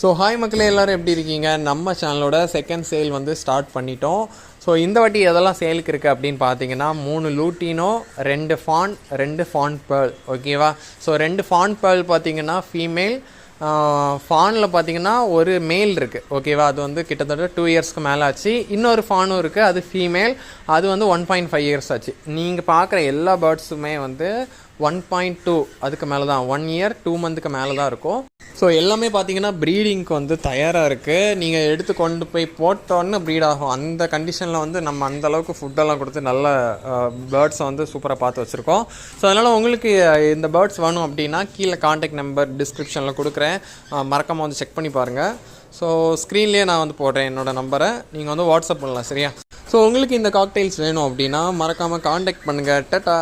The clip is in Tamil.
ஸோ ஹாய் மக்களே, எல்லோரும் எப்படி இருக்கீங்க? நம்ம சேனலோட செகண்ட் சேல் வந்து ஸ்டார்ட் பண்ணிட்டோம். ஸோ இந்த வாட்டி எதெல்லாம் சேலுக்கு இருக்குது அப்படின்னு பார்த்தீங்கன்னா 3 லூட்டினோ, 2 ஃபான், 2 ஃபான் பேர்ல். ஓகேவா? ஸோ 2 ஃபான் பேர்ல் பார்த்தீங்கன்னா ஃபீமேல், ஃபானில் பார்த்தீங்கன்னா ஒரு மேல் இருக்குது. ஓகேவா? அது வந்து கிட்டத்தட்ட 2 இயர்ஸ்க்கு மேலே ஆச்சு. இன்னொரு ஃபானும் இருக்குது, அது ஃபீமேல், அது வந்து 1.5 இயர்ஸ் ஆச்சு. நீங்கள் பார்க்குற எல்லா பேர்ட்ஸுமே வந்து 1.2 அதுக்கு மேலே தான், 1 இயர் 2 மந்த்துக்கு மேலே தான் இருக்கும். ஸோ எல்லாமே பார்த்தீங்கன்னா ப்ரீடிங்க்கு வந்து தயாராக இருக்குது. நீங்கள் எடுத்து கொண்டு போய் போட்டோன்னு ப்ரீட் ஆகும். அந்த கண்டிஷனில் வந்து நம்ம அந்தளவுக்கு ஃபுட்டெல்லாம் கொடுத்து நல்ல பேர்ட்ஸை வந்து சூப்பராக பார்த்து வச்சுருக்கோம். ஸோ அதனால் உங்களுக்கு இந்த பேர்ட்ஸ் வேணும் அப்படின்னா கீழே காண்டாக்ட் நம்பர் டிஸ்கிரிப்ஷனில் கொடுக்குறேன், மறக்காமல் வந்து செக் பண்ணி பாருங்கள். ஸோ ஸ்க்ரீன்லேயே நான் வந்து போடுறேன் என்னோடய நம்பரை, நீங்கள் வந்து வாட்ஸ்அப் பண்ணலாம். சரியா? ஸோ உங்களுக்கு இந்த காக்டெயில்ஸ் வேணும் அப்படின்னா மறக்காமல் காண்டாக்ட் பண்ணுங்கள். டட்டா.